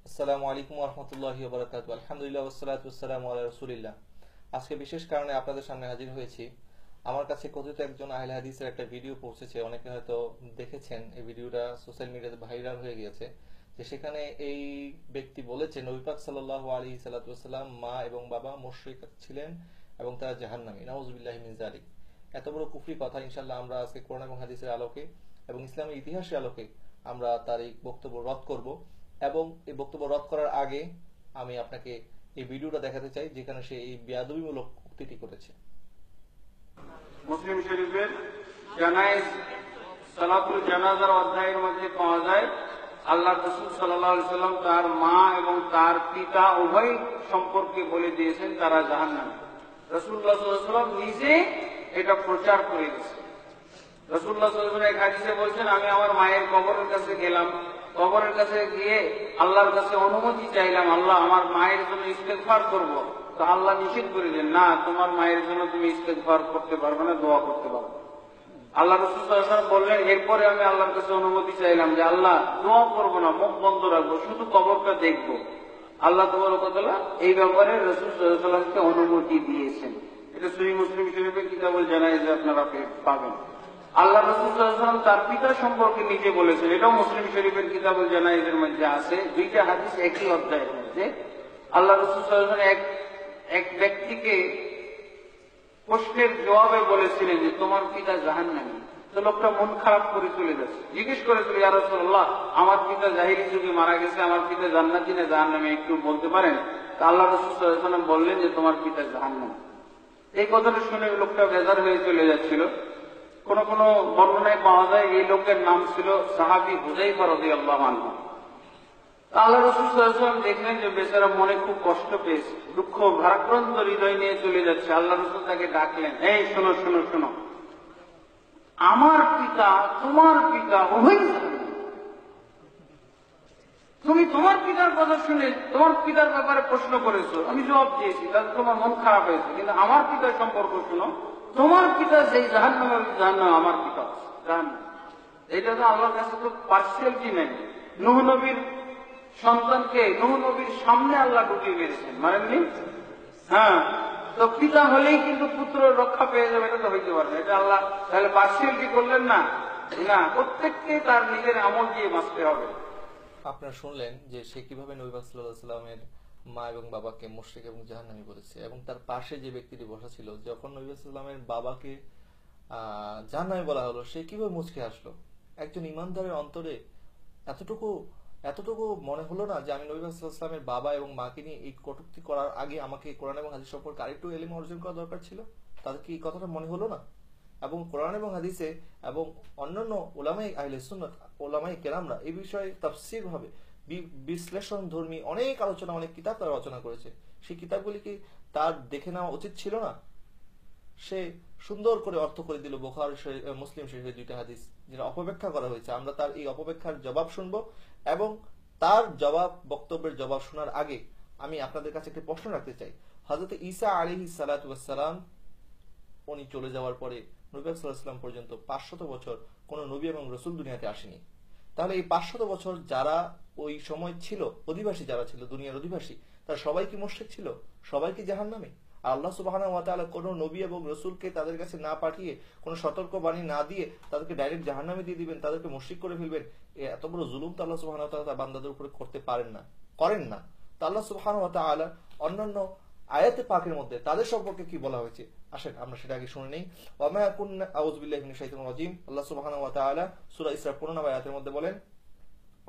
আসসালামু আলাইকুম ওয়া রাহমাতুল্লাহি ওয়া বারাকাতুহু। আলহামদুলিল্লাহ ওয়াসসালাতু ওয়াসসালামু আলা রাসূলিল্লাহ। আজকে বিশেষ কারণে আপনাদের সামনে হাজির হয়েছি। আমার কাছে কথিত একজন আহলে হাদিসের একটা ভিডিও পৌঁছেছে, অনেকে হয়তো দেখেছেন। এই ভিডিওটা সোশ্যাল মিডিয়াতে ভাইরাল হয়ে গিয়েছে। যে সেখানে এই ব্যক্তি বলেছে নবী পাক সাল্লাল্লাহু আলাইহি সাল্লাতু ওয়াসাল্লাম মা এবং বাবা মুশরিক ছিলেন এবং তারা জাহান্নামী। নাউযুবিল্লাহি মিন যালিক। এত বড় কুফরি কথা ইনশাআল্লাহ আমরা আজকে কোরআন এবং হাদিসের আলোকে এবং ইসলামের ইতিহাসের আলোকে আমরা তার এই বক্তব্য রদ করব। এবং এই বক্তব্য রদ করার আগে আমি আপনাকে এই ভিডিওটা দেখাতে চাই যেখানে সে এই বেয়াদবিমূলক উক্তিটি করেছে। মুসলিম শরীফের জানাইজ সালাতুল জানাজার অধ্যায়ের মধ্যে পাওয়া যায় আল্লাহ রাসূল সাল্লাল্লাহু আলাইহি সাল্লাম তার মা এবং তার পিতা উভয় সম্পর্কে বলে দিয়েছেন তারা জাহান্নামী। রাসূলুল্লাহ সাল্লাল্লাহু আলাইহি সাল্লাম নিজে এটা প্রচার করে দিয়েছেন। রাসূলুল্লাহ সাল্লাল্লাহু আলাইহি সাল্লাম এক হাদিসে বলছেন, আমি আমার মায়ের কবরের কাছে গেলাম, কবরের কাছে গিয়ে আল্লাহর কাছে অনুমতি চাইলাম, আল্লাহ আমার মায়ের জন্য ইস্তেগফার করব। তো আল্লাহ নিষেধ করে দেন, না, তোমার মায়ের জন্য তুমি ইস্তেগফার করতে পারবে না, দোয়া করতে পারবে। আল্লাহ রাসূল সাল্লাল্লাহু আলাইহি ওয়াসাল্লাম বললেন, এরপরে আমি আল্লাহর কাছে অনুমতি চাইলাম যে আল্লাহ দোয়া করবো না, মুখ বন্ধ রাখবো, শুধু কবরটা দেখবো। আল্লাহ তাবারক ওয়া তাআলা এই ব্যাপারে রাসূল সাল্লাল্লাহু আলাইহি ওয়াসাল্লামকে অনুমতি দিয়েছেন। এটা সহিহ মুসলিম শরীফের কিতাবুল জানাইজে আপনারা পাবেন। আল্লাহ রাসূল সাল্লাল্লাহু আলাইহি ওয়াসাল্লাম তার পিতা সম্পর্কে নিজে বলেছেন, এটাও মুসলিম শরীফের কিতাবুল জানাইজের মধ্যে আছে। দুইটা হাদিস একই অধ্যায়ের মধ্যে। আল্লাহ রাসূল সাল্লাল্লাহু আলাইহি ওয়াসাল্লাম এক ব্যক্তিকে প্রশ্নের জবাবে বলেছিলেন যে তোমার পিতা জাহান্নামী। তো লোকটা মন খারাপ করে চলে যাচ্ছে, জিজ্ঞেস করেছিল, ইয়া রাসূলুল্লাহ, আমার পিতা জাহিলি যুগে মারা গেছে, আমার পিতা জান্নাতি না জাহান্নামী, একটু বলতে পারেন? তা আল্লাহ রাসূল সাল্লাল্লাহু আলাইহি ওয়াসাল্লাম বললেন যে তোমার পিতা জাহান্নামী। এই কথাটা শুনে লোকটা বেজার হয়ে চলে যাচ্ছিল। কোন কোন বর্ণনায় পাওয়া যায় এই লোকের নাম ছিল সাহাবী হুযায়ফা রাদিয়াল্লাহু আনহু। আল্লাহ রাসূল সাল্লাল্লাহু আলাইহি ওয়াসাল্লাম দেখলেন যে বেচারা মনে খুব কষ্ট পেয়েছে, দুঃখ ভারাক্রান্ত হৃদয় নিয়ে চলে যাচ্ছে। আল্লাহ রাসূল তাকে ডাকলেন, এই শোনো শোনো শোনো, আমার পিতা তোমার পিতা উভয় জাহান্নামী। তুমি তোমার পিতার কথা শুনে তোমার পিতার ব্যাপারে প্রশ্ন করেছো, আমি জবাব দিয়েছি, তাহলে তোমার মন খারাপ হয়েছে। কিন্তু আমার পিতার সম্পর্ক শুনো, তোমার পিতা যেই জাহান্নামে, জাহান্নামে আমার পিতা জাহান্নামে। এটা তো আল্লাহর কাছে তো পার্সিয়ালিটি নেই। নূহ নবীর সন্তানকে নূহ নবীর সামনে আল্লাহ ঢুকিয়ে মেরেছেন, মারেননি? হ্যাঁ, তো পিতা হলেই কিন্তু পুত্র রক্ষা পেয়ে যাবে, এটা তো হইতে পারে না। এটা আল্লাহ তাহলে পার্সিয়ালিটি করলেন না? না, প্রত্যেককে তার নিজের আমল দিয়ে বাঁচতে হবে। আপনারা শুনলেন যে সে কিভাবে নবী পাক সাল্লাল্লাহু আলাইহি সাল্লামের মা এবং বাবাকে মুশরিক এবং জাহান্নামী বলেছে। এবং তার পাশে যে ব্যক্তিটি বসা ছিল, যখন নবী সাল্লাল্লাহু আলাইহি সাল্লামের বাবাকে জাহান্নামী বলা হলো, সে কিভাবে মুচকে আসলো? একজন ইমানদারের অন্তরে এতটুকু এতটুকু মনে হলো না যে আমি নবী পাক সাল্লাল্লাহু আলাইহি সাল্লামের বাবা এবং মাকে নিয়ে এই কটূক্তি করার আগে আমাকে কোরআন এবং হাদিস সম্পর্কে আরেকটু ইলম অর্জন করা দরকার ছিল? তাদের কি এই কথাটা মনে হলো না? এবং কোরআন এবং হাদিসে এবং অন্যান্য উলামায়ে আহলে সুন্নাত, উলামায়ে কেরামরা এই বিষয়ে তাফসীর ভাবে বিশ্লেষণ ধর্মী অনেক আলোচনা, অনেক কিতাব তারা রচনা করেছে। সেই কিতাবগুলি কি তার দেখে নেওয়া উচিত ছিল না? সে সুন্দর করে অর্থ করে দিল বুখারী মুসলিম শরীফের দুইটা হাদিস, যেটা অপব্যাখ্যা করা হয়েছে। আমরা তার এই অপব্যাখ্যার জবাব শুনবো এবং তার বক্তব্যের জবাব শোনার আগে আমি আপনাদের কাছে একটি প্রশ্ন রাখতে চাই। হযরত ঈসা আলাইহিস সালাতু ওয়াস সালাম উনি চলে যাওয়ার পরে নবী সাল্লাল্লাহু আলাইহি ওয়াসাল্লাম পর্যন্ত 500 বছর কোন নবী এবং রাসূল দুনিয়াতে আসেনি। তাহলে এই 500 বছর যারা ওই সময় ছিল, অধিবাসী যারা ছিল, দুনিয়ার অধিবাসী, তারা সবাই কি মুশরিক ছিল? সবাই কি জাহান্নামী? আর আল্লাহ সুবহানাহু ওয়া তাআলা কোন নবী এবং রাসূলকে তাদের কাছে না পাঠিয়ে, কোন সতর্কবাণী না দিয়ে তাদেরকে ডাইরেক্ট জাহান্নামে দিয়ে দিবেন, তাদেরকে মুশরিক করে ফেলবেন? এত বড় জুলুম তো আল্লাহ সুবহানাহু ওয়া তাআলা তার বান্দাদের উপরে করতে পারেন না, করেন না। তো আল্লাহ সুবহানাহু ওয়া তাআলা অন্যান্য আয়াতে পাকের মধ্যে তাদের সম্পর্কে কি বলা হয়েছে, আসেন আমরা সেটা আগে শুনে নেই। ওয়ামা কুননা আউযু বিল্লাহি মিনাশ শাইতানির রাজীম। আল্লাহ সুবহানাহু ওয়া তাআলা সূরা ইসরা 15 নম্বর আয়াতের মধ্যে বলেন,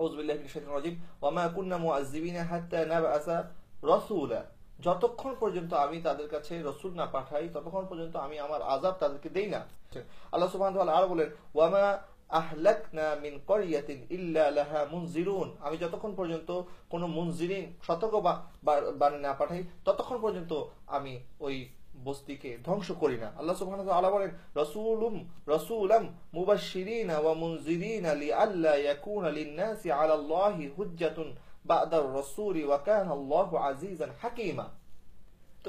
আউযু বিল্লাহি মিনাশ শাইতানির রাজীম, ওয়ামা কুননা মুআযযিবিনা হাত্তা নাবআসা রাসূলা। যতক্ষণ পর্যন্ত আমি তাদের কাছে রাসূল না পাঠাই, ততক্ষণ পর্যন্ত আমি আমার আযাব তাদেরকে দেই না। আল্লাহ সুবহানাহু ওয়া তাআলা আর বলেন, ওয়ামা আহলাকনা মিন ক্বরিয়াতিন ইল্লা লাহা মুনজিরুন। আমি যতক্ষণ পর্যন্ত কোন মুনজিরিন, সতর্কবাণী না পাঠাই, ততক্ষণ পর্যন্ত আমি ওই বস্তিকে ধ্বংস করি না। আল্লাহ সুবহানাহু ওয়া তাআলা বলেন, রাসূলাম মুবাশশিরিনা ওয়া মুনজিরিনা লিআল্লা ইয়াকুনা লিন-নাসি আলাল্লাহি হুজ্জাতুন বা'দার রাসূলি ওয়া কানা আল্লাহু আজিজান হাকীমা। তো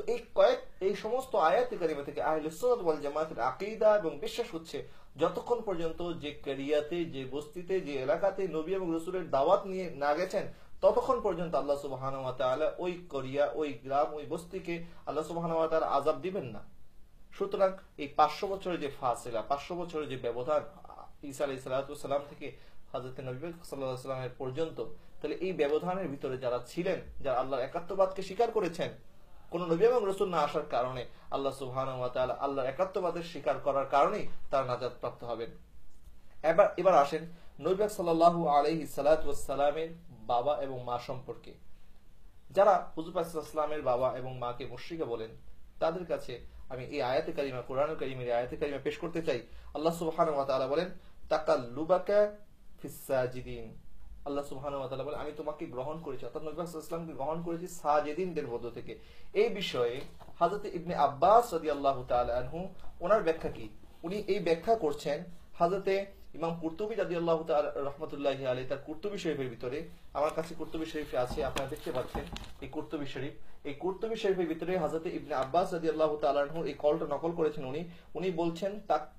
এই সমস্ত আয়াতে কারিমা থেকে আহলে সুন্নাত ওয়াল জামাতের আকীদা এবং বিশ্বাস হচ্ছে, যতক্ষণ পর্যন্ত যে ক্যারিয়াতে, যে বস্তিতে, যে এলাকাতে নবী এবং রাসূলের দাওয়াত নিয়ে না গেছেন, ততক্ষণ পর্যন্ত আল্লাহ সুবহানাহু ওয়া তাআলা ওই করিয়া, ওই গ্রাম, ওই বস্তিকে আল্লাহ সুবহানাহু ওয়া তাআলা আযাব দিবেন না। সুতরাং এই 500 বছরের যে ফাসিলা, 500 বছরের যে ব্যবধান ঈসা আলাইহিস সালাম থেকে হযরত নবী সাল্লাল্লাহু আলাইহি ওয়াসাল্লামের পর্যন্ত, তাহলে এই ব্যবধানের ভিতরে যারা ছিলেন, যারা আল্লাহর একাত্মবাদকে স্বীকার করেছেন, কোন নবী এবং রাসূল না আসার কারণে আল্লাহ সুবহানাহু ওয়া তাআলা আল্লাহর একাত্মবাদের স্বীকার করার কারণেই তারা নাজাত প্রাপ্ত হবেন। এবার আসেন নবী সাল্লাল্লাহু আলাইহি সালামের বাবা এবং মা সম্পর্কে। যারা হুজুর পাক সাল্লাল্লাহু আলাইহি ওয়াসাল্লামের বাবা এবং মাকে মুশরিকা বলেন, তাদের কাছে আমি এই আয়াতে কারিমা, কোরআনুল কারীমের আয়াতে কারিমা পেশ করতে চাই। আল্লাহ সুবহানাহু ওয়া তাআলা বলেন, তাকাল্লুবাকা ফিস সাজিদিন। আল্লাহ সুবহানাহু ওয়া তাআলা বলেন, আমি তোমাকে গ্রহণ করেছি, অর্থাৎ নবী সাল্লাল্লাহু আলাইহি ওয়াসাল্লামকে গ্রহণ করেছি সাজিদিনদের মধ্য থেকে। এই বিষয়ে হযরত ইবনে আব্বাস রাদিয়াল্লাহু তাআলা আনহু ওনার ব্যাখ্যা কি? উনি এই ব্যাখ্যা করছেন হযরতে ইমাম কুরতুবী রাদিয়াল্লাহু তাআলা রাহমাতুল্লাহি আলাইহি তার কুরতুবী শরীফের ভিতরে, আমার কাছে কুরতুবী শরীফে আছে, আপনারা দেখতে পাচ্ছেন এই কুরতুবী শরীফ। এই কুরতুবী শরীফের ভিতরে হযরত ইবনে আব্বাস রাদিয়াল্লাহু তাআলা আনহু এই কলটা নকল করেছেন। উনি বলছেন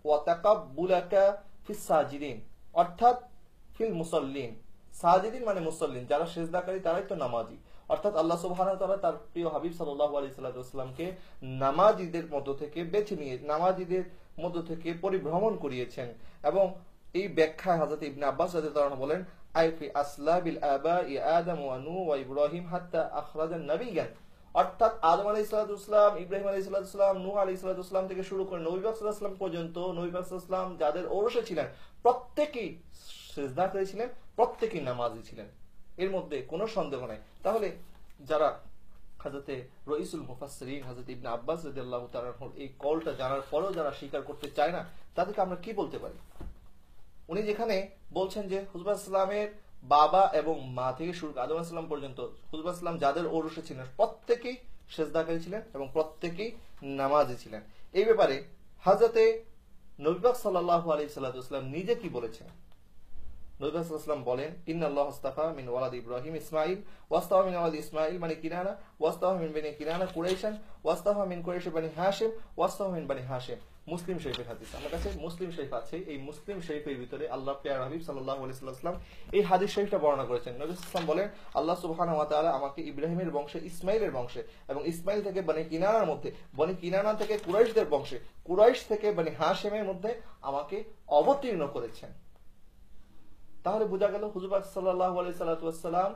ওয়া তাকাব্বুলাকা ফিস সাজিদিন, অর্থাৎ ফিল মুসাল্লিন। সাজিদিন মানে মুসাল্লিন, যারা সিজদাকারী তারাই তো নামাজি। অর্থাৎ আল্লাহ সুবহানাহু ওয়া তাআলা তার প্রিয় হাবিব সাল্লাল্লাহু আলাইহি ওয়াসাল্লামকে নামাজীদের মধ্য থেকে বেছে নিয়ে, নামাজীদের মধ্য থেকে পরিভ্রমণ করিয়েছেন। এবং এই ব্যাখ্যায় হযরত ইবনে আব্বাস রাদিয়াল্লাহু আনহু বলেন, আইফি আসলাবিল আবাই আদম ওয়া নূহ ওয়া ইব্রাহিম হাত্তা আখরাজান নাবিয়ান, অর্থাৎ আদম আলাইহিস সালাম, ইব্রাহিম আলাইহিস সালাম, নূহ আলাইহিস সালাম থেকে শুরু করে নবী পাক সাল্লাল্লাহু আলাইহি ওয়াসাল্লাম পর্যন্ত, নবী পাক সাল্লাল্লাহু আলাইহি ওয়াসাল্লাম যাদের ঔরসে ছিলেন প্রত্যেকেই সিজদাকারী ছিলেন, প্রত্যেকেই নামাজি ছিলেন, এর মধ্যে কোনো সন্দেহ নাই। তাহলে যারা হযরতে রাইসুল মুফাসসিরিন হযরত ইবনে আব্বাস রাদিয়াল্লাহু তাআলা এই কলটা জানার পরেও যারা স্বীকার করতে চায় না, তাদেরকে আমরা কি বলতে পারি? উনি যেখানে বলছেন যে হুজুর সাল্লামের বাবা এবং মা থেকে শুরু করে আদম আলাইহিস সালাম পর্যন্ত হুজুর সাল্লাম যাদের ঔরসে ছিলেন প্রত্যেকেই সিজদাকারী ছিলেন এবং প্রত্যেকেই নামাজি ছিলেন। এই ব্যাপারে হযরতে নবী পাক সাল্লাল্লাহু আলাইহি ওয়াসাল্লাম নিজে কি বলেছেন? নবী পাক সাল্লাল্লাহু আলাইহি ওয়াসাল্লাম বলেন, ইন্নাল্লাহ আস্তাফা মিন ওয়ালাদ ইব্রাহিম ইসমাঈল ওয়াস্তাফা মিন ওয়ালাদ ইসমাঈল মানে কিনানা ওয়াস্তাফা মিন বনি কিনানা কুরাইশান ওয়াস্তাফা মিন কুরাইশ বনি হাশিম ওয়াস্তাফা মিন বনি হাশিম। মুসলিম শরীফের হাদিস, আমার কাছে মুসলিম শরীফ আছে। এই মুসলিম শরীফের ভিতরে আল্লাহ প্রিয় হাবিব সাল্লাল্লাহু আলাইহি ওয়াসাল্লাম এই হাদিস শরীফটা বর্ণনা করেছেন। নবী সাল্লাল্লাহু আলাইহি ওয়াসাল্লাম বলেন, আল্লাহ সুবহানাহু ওয়া তাআলা আমাকে ইব্রাহিমের বংশে, ইসমাঈলের বংশে এবং ইসমাঈল থেকে বনি কিনানার মধ্যে, বনি কিনানা থেকে কুরাইশদের বংশে, কুরাইশ থেকে বনি হাশিমের মধ্যে আমাকে অবতীর্ণ করেছেন। তাহলে বোঝা গেল হুজুর পাক সাল্লাল্লাহু আলাইহি ওয়াসাল্লাম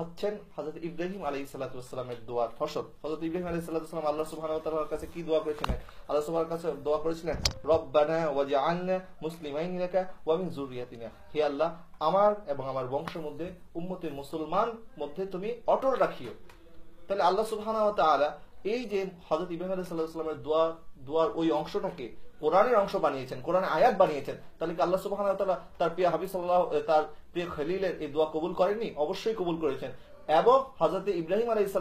হচ্ছেন হযরত ইব্রাহিম আলাইহিস সালামের দোয়ার ফসল। হযরত ইব্রাহিম আলাইহিস সালাম আল্লাহ সুবহানাহু ওয়া তাআলার কাছে কি দোয়া করেছিলেন? আল্লাহ সুবহানাহু ওয়া তাআলার কাছে দোয়া করেছিলেন, রব্বানা ওয়াজআলনা মুসলিমাইন লাকা ওয়া মিন যুররিয়াতিনা, হে আল্লাহ, আমার এবং আমার বংশের মধ্যে উম্মতের মুসলমান মধ্যে তুমি অটল রাখিও। তাহলে আল্লাহ সুবহানাহু ওয়া তাআলা এই যে হযরত ইব্রাহিম আলাইহিস সালামের দোয়ার ওই অংশটাকে কোরআনের অংশ বানিয়েছেন, কোরআনে আয়াত বানিয়েছেন, তাহলে কি আল্লাহ সুবহানাহু ওয়া তাআলা তার প্রিয় হাবিব তার প্রিয় খলিলের এই দোয়া কবুল করেননি? অবশ্যই কবুল করেছেন। এবং হযরত ইব্রাহিম আলাইহিস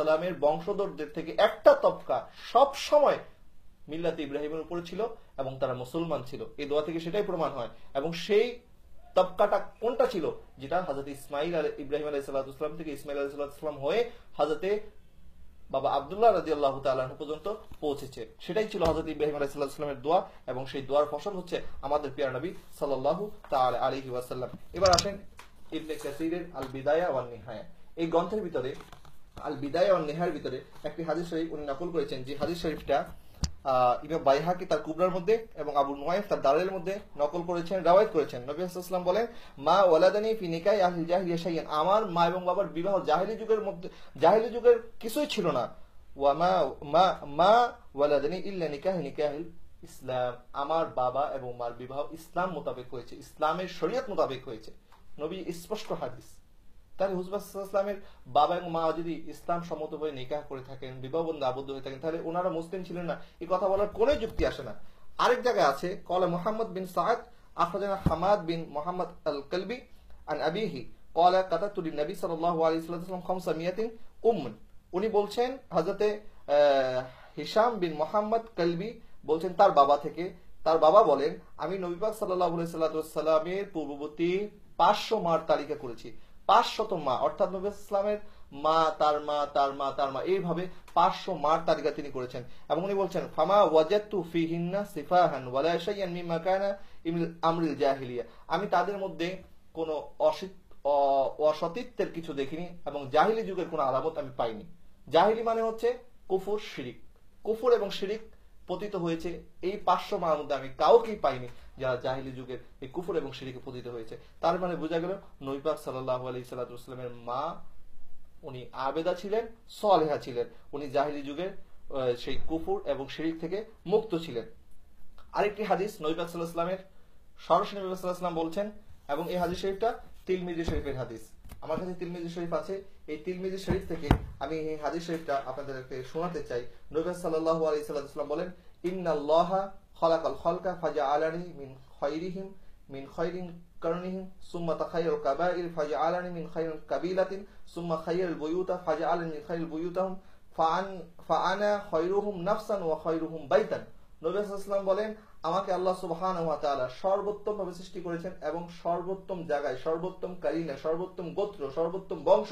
সালামের বংশধরদের থেকে একটা তবকা সব সময় মিল্লাতে ইব্রাহিমের উপরে ছিল এবং তারা মুসলমান ছিল। এই দোয়া থেকে সেটাই প্রমাণ হয়। এবং সেই তবকাটা কোনটা ছিল? যেটা হযরত ইব্রাহিম আলাইহিস সালাম থেকে ইসমাঈল আলাইহিস সালাম হয়ে হযরতে বাবা আব্দুল্লাহ রাদিয়াল্লাহু তাআলা পর্যন্ত পৌঁছেছে। সেটাই ছিল হযরত ইব্রাহিম আলাইহিস সালামের দোয়া এবং সেই দোয়ার ফসল হচ্ছে আমাদের প্রিয় নবী সাল্লাল্লাহু তাআলা আলাইহি ওয়াসাল্লাম। এবার আসেন ইবনে কাসীরের আল বিদায়া ওয়ান নিহায়া, এই গ্রন্থের ভিতরে আল বিদায়া ওয়ান নিহায়ার ভিতরে একটি হাদিস শরীফ উনি নকল করেছেন, যে হাদিস শরীফটা ইমাম বাইহাকি তার কুবরার মধ্যে এবং আবু নুয়াইম তার দালাইলের মধ্যে নকল করেছেন, রওয়ায়াত করেছেন। নবী সাল্লাল্লাহু আলাইহি ওয়াসাল্লাম বলেন, মা ওয়ালাদানি ফি নিকাহি আহলিল জাহিলিয়া শাইয়ান, আমার মা এবং বাবার বিবাহ জাহেলি যুগের কিছুই ছিল না। ওয়া মা ওয়ালাদানি ইল্লা নিকাহিল ইসলাম, আমার বাবা এবং মার বিবাহ ইসলাম মোতাবেক হয়েছে, ইসলামের শরীয়ত মোতাবেক হয়েছে। নবী স্পষ্ট হাদিস। তাহলে হুজুর সাল্লাল্লাহু আলাইহি ওয়াসাল্লামের বাবা এবং মা যদি ইসলাম সম্মত হয়ে নিকাহ করে থাকেন, বিবাহ বন্ধনে আবদ্ধ হয়ে থাকেন, তাহলে ওনারা মুসলিম ছিলেন না, এই কথা বলার কোনো যুক্তি আসে না। আরেক জায়গায় আছে, ক্বালা মুহাম্মদ বিন সাআদ আখরাজানা হামাদ বিন মুহাম্মদ আল কলবি আন আবিহি ক্বালা কাতাতু লিন-নবী সাল্লাল্লাহু আলাইহি ওয়াসাল্লাম 500 উম্মুন। উনি বলছেন, হযরতে হিশাম বিন মুহাম্মদ কলবি বলছেন তার বাবা থেকে, তার বাবা বলেন, আমি নবী পাক সাল্লাল্লাহু আলাইহি ওয়াসাল্লামের পূর্ববর্তী 500 মার তালিকা করেছি। 500 মা, অর্থাৎ নবী ইসলামের মা, তার মা, তার মা, তার মা, এইভাবে 500 মার তালিকা তিনি করেছেন। এবং উনি বলছেন, ফামা ওয়াজাদতু ফিহিন্না সিফাহান ওয়ালা শাইয়ান মিম্মা কানা আমরিল জাহিলিয়া, আমি তাদের মধ্যে কোনো অসতীত্বের কিছু দেখিনি এবং জাহিলি যুগের কোনো আলামত আমি পাইনি। জাহিলি মানে হচ্ছে কুফর শিরিক। কুফর এবং শিরিক পতিত হয়েছে এই 500 মার মধ্যে আমি কাউকেই পাইনি যারা জাহিলি যুগের এই কুফর এবং শিরিকে পতিত হয়েছে। তার মানে বোঝা গেল নবী পাক সাল্লাল্লাহু আলাইহি সাল্লামের মা উনি আবেদা ছিলেন, সালেহা ছিলেন, উনি জাহিলি যুগের সেই কুফর এবং শিরিক থেকে মুক্ত ছিলেন। আরেকটি হাদিস নবী পাক সাল্লাল্লাহু আলাইহি ওয়াসাল্লামের সরাসরি নবী সাল্লাল্লাহু আলাইহি ওয়াসাল্লাম বলছেন, এবং এই হাদিস শরীফটা তিরমিজি শরীফের হাদিস। আমার কাছে তিরমিজি শরীফ আছে, এই তিরমিজি শরীফ থেকে আমি এই হাদিস শরীফটা আপনাদেরকে শোনাতে চাই। নবী সাল্লাল্লাহু আলাইহি ওয়াসাল্লাম বলেন, ইন্নাল্লাহা খালাকাল খালকা ফাজআলানি মিন খায়রিহিম মিন খায়রিন কারনিহিম সুম্মা তাখায়্যাল কাবাইর ফাজআলানি মিন খায়রিল কাবিলাতিন সুম্মা খায়্যাল বুয়ুতা ফাজআলানি মিন খায়রিল বুয়ুতাহুম ফাআনা খায়রুহুম নাফসান ওয়া খায়রুহুম বাইতান। নবী সাল্লাল্লাহু আলাইহি ওয়াসাল্লাম বলেন, আমাকে আল্লাহ সুবহানাহু ওয়া তাআলা সর্বোত্তম ভাবে সৃষ্টি করেছেন এবং সর্বোত্তম জায়গায়, সর্বোত্তম কারিনা, সর্বোত্তম গোত্র, সর্বোত্তম বংশ,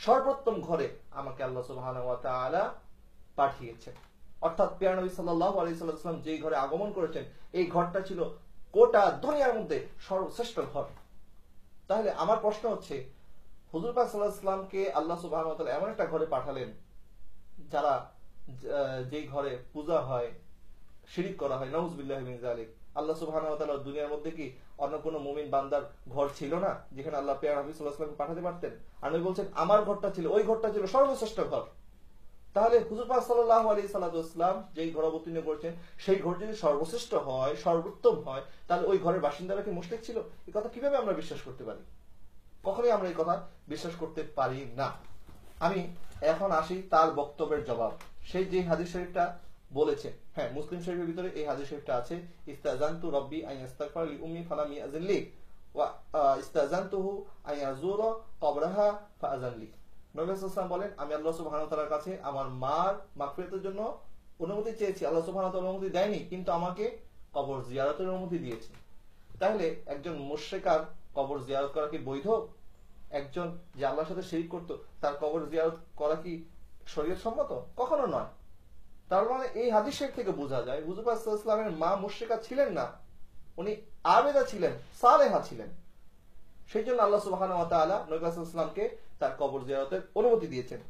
সর্বোত্তম ঘরে আমাকে আল্লাহ সুবহানাহু ওয়া তাআলা পাঠিয়েছেন। অর্থাৎ প্রিয় নবী সাল্লাল্লাহু আলাইহি ওয়াসাল্লাম যেই ঘরে আগমন করেছেন এই ঘরটা ছিল গোটা দুনিয়ার মধ্যে সর্বশ্রেষ্ঠ ঘর। তাহলে আমার প্রশ্ন হচ্ছে, হুজুর পাক সাল্লাল্লাহু আলাইহি ওয়াসাল্লামকে আল্লাহ সুবহানাহু ওয়া তাআলা এমন একটা ঘরে পাঠালেন যারা যেই ঘরে পূজা হয়, শিরিক করা হয়, নাউযুবিল্লাহি মিন যালিক। আল্লাহ সুবহানাহু ওয়া তাআলা দুনিয়ার মধ্যে কি অন্য কোনো মুমিন বান্দার ঘর ছিল না যেখানে আল্লাহ প্রিয় নবী সাল্লাল্লাহু আলাইহি ওয়াসাল্লামকে পাঠাতে পারতেন? আর নবী বলছেন আমার ঘরটা ছিল, ওই ঘরটা ছিল সর্বশ্রেষ্ঠ ঘর। তাহলে হুজুর পাক সাল্লাল্লাহু আলাইহি ওয়াসাল্লাম যেই ঘর অবতীর্ণ করেছেন সেই ঘর যদি সর্বশ্রেষ্ঠ হয়, সর্বোত্তম হয়, তাহলে ওই ঘরের বাসিন্দারা কি মুশরিক ছিল? এই কথা কিভাবে আমরা বিশ্বাস করতে পারি? কখনোই আমরা এই কথা বিশ্বাস করতে পারি না। আমি এখন আসি তার বক্তব্যের জবাব। সেই যে হাদিস শরীফটা বলেছে, হ্যাঁ মুসলিম শরীফের ভিতরে এই হাদিস শরীফটা আছে, ইস্তাজানতু রাব্বি আন ইস্তাগফিরা লি উম্মি ফালাম ইয়াযিন লি ওয়া ইস্তাজানতুহু আন ইয়াজুরা কবরাহা ফাআযান লি। নবী সাল্লাল্লাহু আলাইহি ওয়াসাল্লাম বলেন, আমি আল্লাহ সুবহানাহু ওয়া তাআলার কাছে আমার মার মাগফিরাতের জন্য অনুমতি চেয়েছি, আল্লাহ সুবহানাহু ওয়া তাআলা অনুমতি দেয়নি, কিন্তু আমাকে কবর জিয়ারতের অনুমতি দিয়েছে। তাহলে একজন মুশরিকার কবর জিয়ারত করা কি বৈধ? একজন যে আল্লাহর সাথে শিরিক করত তার কবর জিয়ারত করা কি শরীয়ত সম্মত? কখনো নয়। তার মানে এই হাদিস শরীফ থেকে বোঝা যায় হুজুর পাক সাল্লাল্লাহু আলাইহি ওয়াসাল্লামের মা মুশরিকা ছিলেন না, উনি আবেদা ছিলেন, সালেহা ছিলেন। সেই জন্য আল্লাহ সুবহানাহু ওয়া তাআলা নবী সাল্লাল্লাহু আলাইহি ওয়াসাল্লামকে তার কবর জিয়ারতের অনুমতি দিয়েছেন।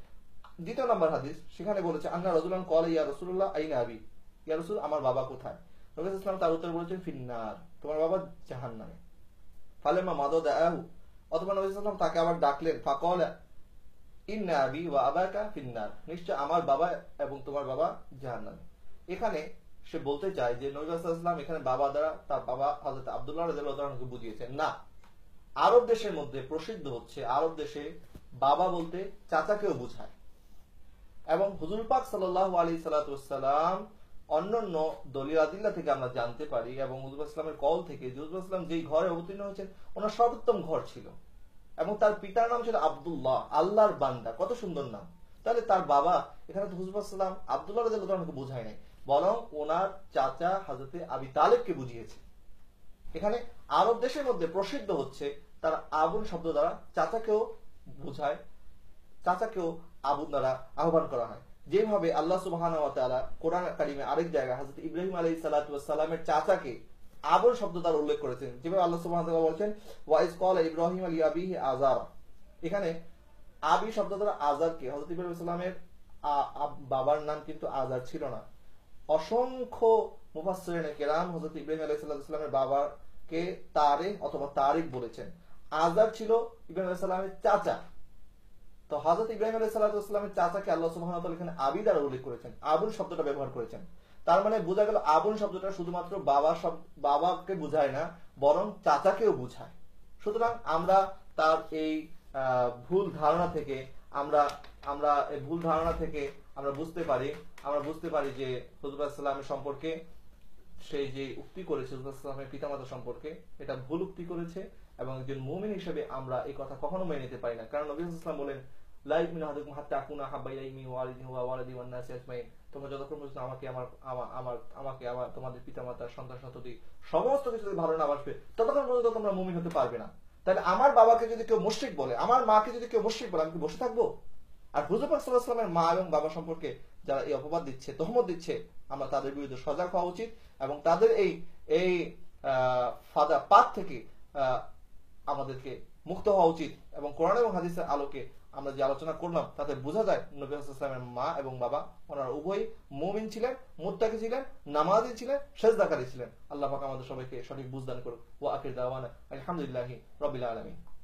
দ্বিতীয় নম্বর হাদিস, সেখানে বলেছে আন্না রাজুলান ক্বালা ইয়া রাসূলুল্লাহ আইনা আবি, ইয়া রাসূল আমার বাবা কোথায়? নবী সাল্লাল্লাহু আলাইহি ওয়াসাল্লাম তার উত্তরে বলেছেন ফিন্নার, তোমার বাবা জাহান্নামে। ফালাম্মা মাদাদাহু, অথবা নবী সাল্লাল্লাহু আলাইহি ওয়াসাল্লাম তাকে আবার ডাকলেন, ফাকালা ইন্না আবি ওয়া আবাকা ফিন্নার, নিশ্চয় আমার বাবা এবং তোমার বাবা জাহান্নামে। এখানে সে বলতে চায় যে নবী সাল্লাল্লাহু আলাইহি ওয়াসাল্লাম এখানে বাবা দ্বারা তার বাবা হযরত আব্দুল্লাহ রাদিয়াল্লাহু তাআলা কে বুঝিয়েছেন না। আরব দেশের মধ্যে প্রসিদ্ধ হচ্ছে, আরব দেশে বাবা বলতে চাচাকেও বোঝায়। এবং হুজুর পাক সাল্লাল্লাহু আলাইহি সাল্লাম অন্যান্য দলিল আদিল্লাহ থেকে আমরা জানতে পারি এবং হুজুর পাক ইসলামের কল থেকে যে হুজুর ইসলাম যেই ঘরে অবতীর্ণ হয়েছেন ওনার সর্বোত্তম ঘর ছিল এবং তার পিতার নাম ছিল আব্দুল্লাহ, আল্লাহর বান্দা। কত সুন্দর নাম। তাহলে তার বাবা, এখানে তো হুজুর পাক সাল্লাম আব্দুল্লাহ রাদিয়াল্লাহু তাআলাকে বোঝায় নাই, বরং ওনার চাচা হযরতে আবি তালেবকে বুঝিয়েছে। এখানে আরব দেশের মধ্যে প্রসিদ্ধ হচ্ছে তারা আবুল শব্দ দ্বারা চাচাকেও বুঝায়, চাচাকেও আবুল দ্বারা আহ্বান করা হয়। যেভাবে আল্লাহ সুবহানাহু ওয়া তাআলা কোরআন কারিমে আরেক জায়গায় হযরত ইব্রাহিম আলাইহিস সালাতু ওয়াস সালামের চাচাকে আবুল শব্দ দ্বারা উল্লেখ করেছেন, যেভাবে আল্লাহ সুবহানাহু ওয়া তাআলা বলেছেন ওয়া ইজ ক্বালা ইব্রাহিম লি আবিহি আযারা। এখানে আবি শব্দ দ্বারা আযারকে, হযরত ইব্রাহিম আলাইহিস সালামের বাবার নাম কিন্তু আযার ছিল না। অসংখ্য মুফাসসিরিনে কেরাম হযরত ইব্রাহিম আলাইহিস সালামের বাবাকে তারে অথবা তারিক বলেছেন। আযার ছিল ইব্রাহিম আলাইহিস সালামের চাচা। তো হযরত ইব্রাহিম আলাইহিস সালামের চাচাকে আল্লাহ সুবহানাহু ওয়া তাআলা এখানে আবি দ্বারা উল্লেখ করেছেন, আবুল শব্দটা ব্যবহার করেছেন। তার মানে বোঝা গেল আবুল শব্দটা শুধুমাত্র বাবাকে বোঝায় না, বরং চাচাকেও বোঝায়। সুতরাং আমরা তার এই ভুল ধারণা থেকে আমরা বুঝতে পারি যে হুজুর সাল্লাল্লাহু সম্পর্কে সেই যে উক্তি করেছে হুজুর সাল্লাল্লাহু পিতামাতা সম্পর্কে, এটা ভুল উক্তি করেছে এবং একজন মুমিন হিসেবে আমরা এই কথা কখনো মেনে নিতে পারি না। কারণ নবী সাল্লাল্লাহু আলাইহি ওয়াসাল্লাম বলেন লা ইউমিনু আহাদুকুম হাত্তা আকুনা হাব্বা ইলাইহি মিন ওয়ালিদিহি ওয়া ওয়ালাদি ওয়ান নাসি আজমাইন, তোমরা যতক্ষণ পর্যন্ত আমাকে আমার তোমাদের পিতামাতা সন্তান সন্ততি সমস্ত কিছু ভালো না বাসবে ততক্ষণ পর্যন্ত তোমরা মুমিন হতে পারবে না। তাহলে আমার বাবাকে যদি কেউ মুশরিক বলে, আমার মাকে যদি কেউ মুশরিক বলে, আমি কি বসে থাকবো? আর হুজুর পাক সাল্লাল্লাহু আলাইহি ওয়াসাল্লামের মা এবং বাবা সম্পর্কে যারা এই অপবাদ দিচ্ছে, তহমত দিচ্ছে, আমরা তাদের বিরুদ্ধে সজাগ হওয়া উচিত এবং তাদের এই ফাঁদা পাত থেকে আমাদেরকে মুক্ত হওয়া উচিত। এবং কোরআন এবং হাদিসের আলোকে আমরা যে আলোচনা করলাম তাতে বোঝা যায় নবী সাল্লাল্লাহু আলাইহি মা এবং বাবা ওনারা উভয়ই মুমিন ছিলেন, মুত্তাকি ছিলেন, নামাজি ছিলেন, সেজদাকারী ছিলেন। আল্লাহ পাক আমাদের সবাইকে সঠিক বুঝদান করুক। ওয়া আখির দাওয়ানা আলহামদুলিল্লাহি রাব্বিল আলামিন।